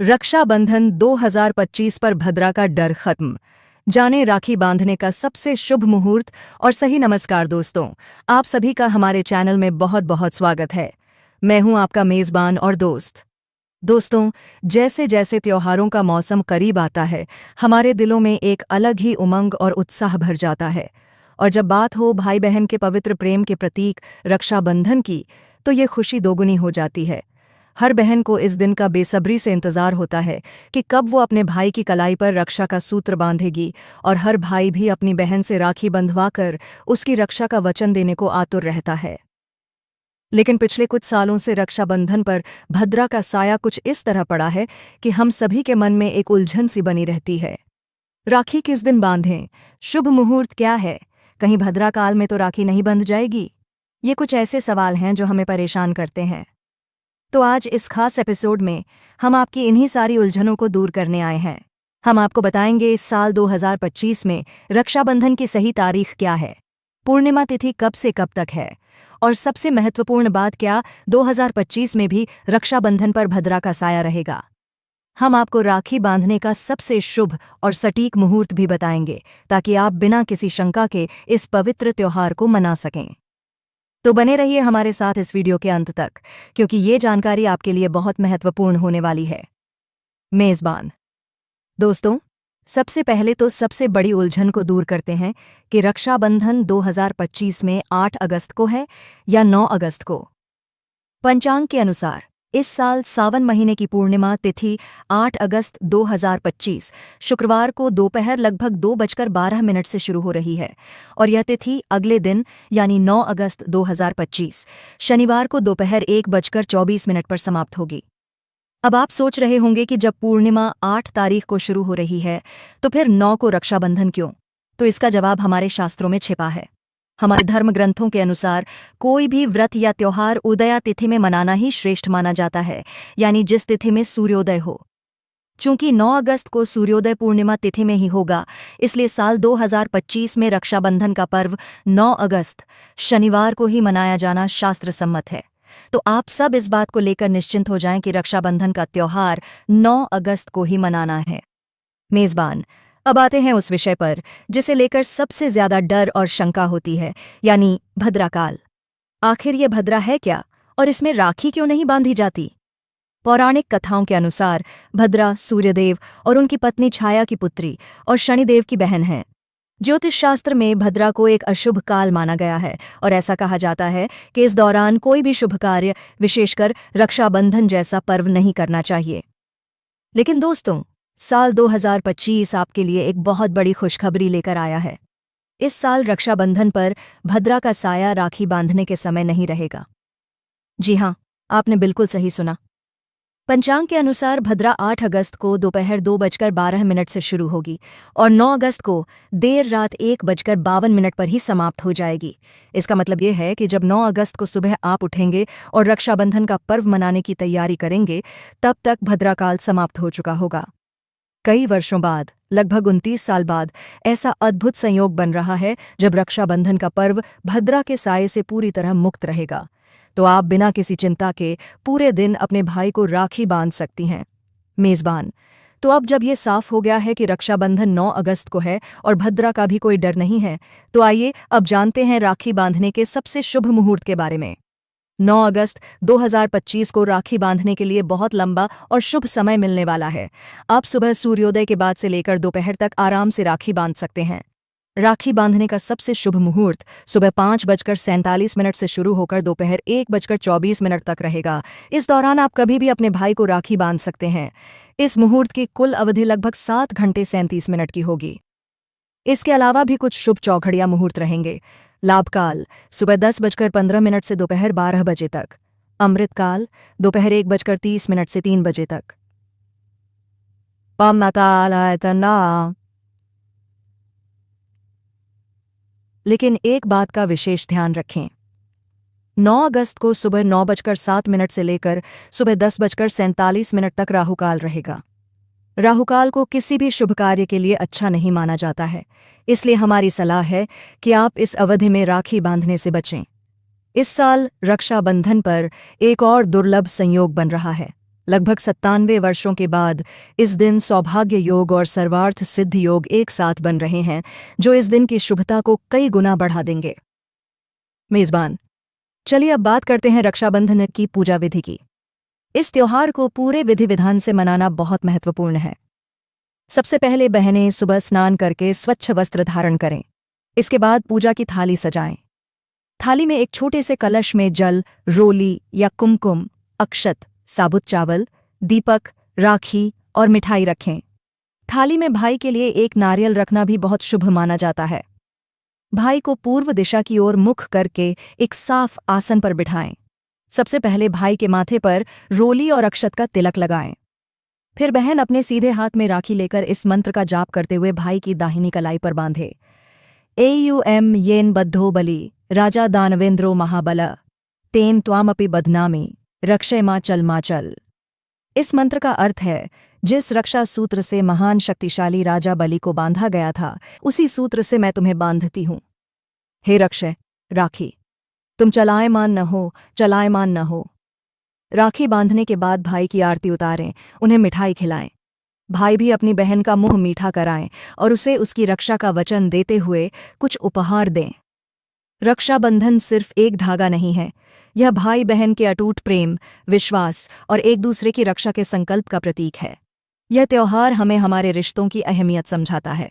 रक्षाबंधन 2025 पर भद्रा का डर खत्म। जाने राखी बांधने का सबसे शुभ मुहूर्त और सही। नमस्कार दोस्तों, आप सभी का हमारे चैनल में बहुत बहुत स्वागत है। मैं हूं आपका मेजबान और दोस्त। दोस्तों, जैसे जैसे त्योहारों का मौसम करीब आता है, हमारे दिलों में एक अलग ही उमंग और उत्साह भर जाता है। और जब बात हो भाई बहन के पवित्र प्रेम के प्रतीक रक्षाबंधन की, तो ये खुशी दोगुनी हो जाती है। हर बहन को इस दिन का बेसब्री से इंतजार होता है कि कब वो अपने भाई की कलाई पर रक्षा का सूत्र बांधेगी, और हर भाई भी अपनी बहन से राखी बंधवाकर उसकी रक्षा का वचन देने को आतुर रहता है। लेकिन पिछले कुछ सालों से रक्षाबंधन पर भद्रा का साया कुछ इस तरह पड़ा है कि हम सभी के मन में एक उलझन सी बनी रहती है। राखी किस दिन बांधें? शुभ मुहूर्त क्या है? कहीं भद्रा काल में तो राखी नहीं बंध जाएगी? ये कुछ ऐसे सवाल हैं जो हमें परेशान करते हैं। तो आज इस खास एपिसोड में हम आपकी इन्हीं सारी उलझनों को दूर करने आए हैं। हम आपको बताएंगे इस साल 2025 में रक्षाबंधन की सही तारीख क्या है, पूर्णिमा तिथि कब से कब तक है, और सबसे महत्वपूर्ण बात क्या 2025 में भी रक्षाबंधन पर भद्रा का साया रहेगा। हम आपको राखी बांधने का सबसे शुभ और सटीक मुहूर्त भी बताएंगे, ताकि आप बिना किसी शंका के इस पवित्र त्योहार को मना सकें। तो बने रहिए हमारे साथ इस वीडियो के अंत तक, क्योंकि ये जानकारी आपके लिए बहुत महत्वपूर्ण होने वाली है। मेजबान दोस्तों, सबसे पहले तो सबसे बड़ी उलझन को दूर करते हैं कि रक्षाबंधन 2025 में 8 अगस्त को है या 9 अगस्त को। पंचांग के अनुसार इस साल सावन महीने की पूर्णिमा तिथि 8 अगस्त 2025 शुक्रवार को दोपहर लगभग 2:12 से शुरू हो रही है, और यह तिथि अगले दिन यानी 9 अगस्त 2025 शनिवार को दोपहर 1:24 पर समाप्त होगी। अब आप सोच रहे होंगे कि जब पूर्णिमा 8 तारीख को शुरू हो रही है, तो फिर 9 को रक्षाबंधन क्यों? तो इसका जवाब हमारे शास्त्रों में छिपा है। हमारे धर्म ग्रंथों के अनुसार कोई भी व्रत या त्योहार उदया तिथि में मनाना ही श्रेष्ठ माना जाता है, यानी जिस तिथि में सूर्योदय हो। चूंकि 9 अगस्त को सूर्योदय पूर्णिमा तिथि में ही होगा, इसलिए साल 2025 में रक्षाबंधन का पर्व 9 अगस्त शनिवार को ही मनाया जाना शास्त्र सम्मत है। तो आप सब इस बात को लेकर निश्चिंत हो जाएं कि रक्षाबंधन का त्योहार 9 अगस्त को ही मनाना है। मेजबान, अब आते हैं उस विषय पर जिसे लेकर सबसे ज्यादा डर और शंका होती है, यानी भद्रा काल। आखिर ये भद्रा है क्या, और इसमें राखी क्यों नहीं बांधी जाती? पौराणिक कथाओं के अनुसार भद्रा सूर्यदेव और उनकी पत्नी छाया की पुत्री और शनिदेव की बहन हैं। ज्योतिष शास्त्र में भद्रा को एक अशुभ काल माना गया है, और ऐसा कहा जाता है कि इस दौरान कोई भी शुभ कार्य, विशेषकर रक्षाबंधन जैसा पर्व नहीं करना चाहिए। लेकिन दोस्तों, साल 2025 आपके लिए एक बहुत बड़ी खुशखबरी लेकर आया है। इस साल रक्षाबंधन पर भद्रा का साया राखी बांधने के समय नहीं रहेगा। जी हां, आपने बिल्कुल सही सुना। पंचांग के अनुसार भद्रा 8 अगस्त को दोपहर 2:12 से शुरू होगी और 9 अगस्त को देर रात 1:52 पर ही समाप्त हो जाएगी। इसका मतलब ये है कि जब 9 अगस्त को सुबह आप उठेंगे और रक्षाबंधन का पर्व मनाने की तैयारी करेंगे, तब तक भद्राकाल समाप्त हो चुका होगा। कई वर्षों बाद, लगभग 29 साल बाद, ऐसा अद्भुत संयोग बन रहा है जब रक्षाबंधन का पर्व भद्रा के साये से पूरी तरह मुक्त रहेगा। तो आप बिना किसी चिंता के पूरे दिन अपने भाई को राखी बांध सकती हैं। मेजबान, तो अब जब ये साफ हो गया है कि रक्षाबंधन 9 अगस्त को है और भद्रा का भी कोई डर नहीं है, तो आइए अब जानते हैं राखी बांधने के सबसे शुभ मुहूर्त के बारे में। 9 अगस्त 2025 को राखी बांधने के लिए बहुत लंबा और शुभ समय मिलने वाला है। आप सुबह सूर्योदय के बाद से लेकर दोपहर तक आराम से राखी बांध सकते हैं। राखी बांधने का सबसे शुभ मुहूर्त सुबह 5:47 से शुरू होकर दोपहर 1:24 तक रहेगा। इस दौरान आप कभी भी अपने भाई को राखी बांध सकते हैं। इस मुहूर्त की कुल अवधि लगभग 7 घंटे 37 मिनट की होगी। इसके अलावा भी कुछ शुभ चौघड़िया मुहूर्त रहेंगे। लाभकाल सुबह 10:15 से दोपहर 12 बजे तक। अमृतकाल दोपहर 1:30 से 3 बजे तक। लेकिन एक बात का विशेष ध्यान रखें। 9 अगस्त को सुबह 9:07 से लेकर सुबह 10:47 तक राहुकाल रहेगा। राहुकाल को किसी भी शुभ कार्य के लिए अच्छा नहीं माना जाता है, इसलिए हमारी सलाह है कि आप इस अवधि में राखी बांधने से बचें। इस साल रक्षाबंधन पर एक और दुर्लभ संयोग बन रहा है। लगभग 97 वर्षों के बाद इस दिन सौभाग्य योग और सर्वार्थ सिद्ध योग एक साथ बन रहे हैं, जो इस दिन की शुभता को कई गुना बढ़ा देंगे। मेजबान, चलिए अब बात करते हैं रक्षाबंधन की पूजा विधि की। इस त्योहार को पूरे विधि विधान से मनाना बहुत महत्वपूर्ण है। सबसे पहले बहनें सुबह स्नान करके स्वच्छ वस्त्र धारण करें। इसके बाद पूजा की थाली सजाएं। थाली में एक छोटे से कलश में जल, रोली या कुमकुम, अक्षत, साबुत चावल, दीपक, राखी और मिठाई रखें। थाली में भाई के लिए एक नारियल रखना भी बहुत शुभ माना जाता है। भाई को पूर्व दिशा की ओर मुख करके एक साफ आसन पर बिठाएं। सबसे पहले भाई के माथे पर रोली और अक्षत का तिलक लगाएं। फिर बहन अपने सीधे हाथ में राखी लेकर इस मंत्र का जाप करते हुए भाई की दाहिनी कलाई पर बांधे। एयुएम येन बद्धो बलि राजा दानवेंद्रो महाबल तेन त्वामपि बदनामी रक्षय माचल। इस मंत्र का अर्थ है, जिस रक्षा सूत्र से महान शक्तिशाली राजा बलि को बांधा गया था, उसी सूत्र से मैं तुम्हें बांधती हूं। हे रक्षय, राखी, तुम चलायमान न हो। राखी बांधने के बाद भाई की आरती उतारें, उन्हें मिठाई खिलाएं। भाई भी अपनी बहन का मुंह मीठा कराएं और उसे उसकी रक्षा का वचन देते हुए कुछ उपहार दें। रक्षाबंधन सिर्फ एक धागा नहीं है, यह भाई बहन के अटूट प्रेम, विश्वास और एक दूसरे की रक्षा के संकल्प का प्रतीक है। यह त्योहार हमें हमारे रिश्तों की अहमियत समझाता है।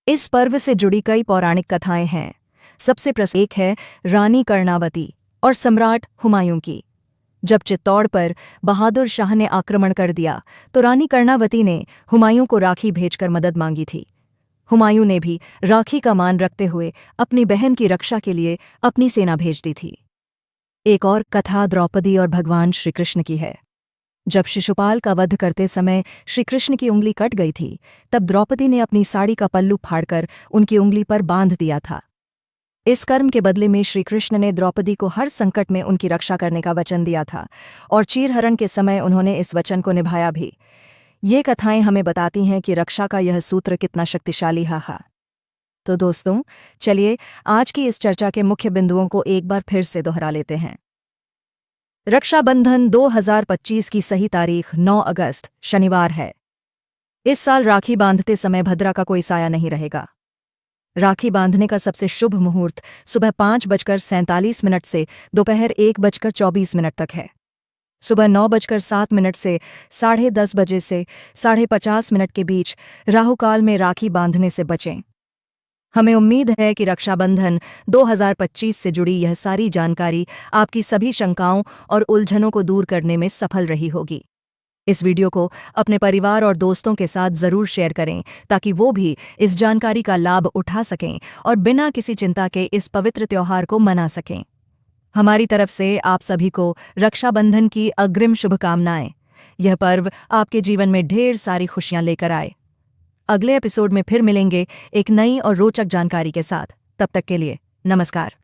इस पर्व से जुड़ी कई पौराणिक कथाएं हैं। सबसे प्रसिद्ध एक है रानी कर्णावती और सम्राट हुमायूं की। जब चित्तौड़ पर बहादुर शाह ने आक्रमण कर दिया तो रानी कर्णावती ने हुमायूं को राखी भेजकर मदद मांगी थी। हुमायूं ने भी राखी का मान रखते हुए अपनी बहन की रक्षा के लिए अपनी सेना भेज दी थी। एक और कथा द्रौपदी और भगवान श्रीकृष्ण की है। जब शिशुपाल का वध करते समय श्रीकृष्ण की उंगली कट गई थी, तब द्रौपदी ने अपनी साड़ी का पल्लू फाड़कर उनकी उंगली पर बांध दिया था। इस कर्म के बदले में श्रीकृष्ण ने द्रौपदी को हर संकट में उनकी रक्षा करने का वचन दिया था और चीरहरण के समय उन्होंने इस वचन को निभाया भी। ये कथाएं हमें बताती हैं कि रक्षा का यह सूत्र कितना शक्तिशाली है। तो दोस्तों, चलिए आज की इस चर्चा के मुख्य बिंदुओं को एक बार फिर से दोहरा लेते हैं। रक्षाबंधन 2025 की सही तारीख 9 अगस्त शनिवार है। इस साल राखी बांधते समय भद्रा का कोई साया नहीं रहेगा। राखी बांधने का सबसे शुभ मुहूर्त सुबह 5:47 से दोपहर 1:24 तक है। सुबह 9:07 से 10:30 बजे से 50:50 के बीच राहुकाल में राखी बांधने से बचें। हमें उम्मीद है कि रक्षाबंधन 2025 से जुड़ी यह सारी जानकारी आपकी सभी शंकाओं और उलझनों को दूर करने में सफल रही होगी। इस वीडियो को अपने परिवार और दोस्तों के साथ ज़रूर शेयर करें ताकि वो भी इस जानकारी का लाभ उठा सकें और बिना किसी चिंता के इस पवित्र त्योहार को मना सकें। हमारी तरफ से आप सभी को रक्षाबंधन की अग्रिम शुभकामनाएं। यह पर्व आपके जीवन में ढेर सारी खुशियां लेकर आए। अगले एपिसोड में फिर मिलेंगे एक नई और रोचक जानकारी के साथ। तब तक के लिए नमस्कार।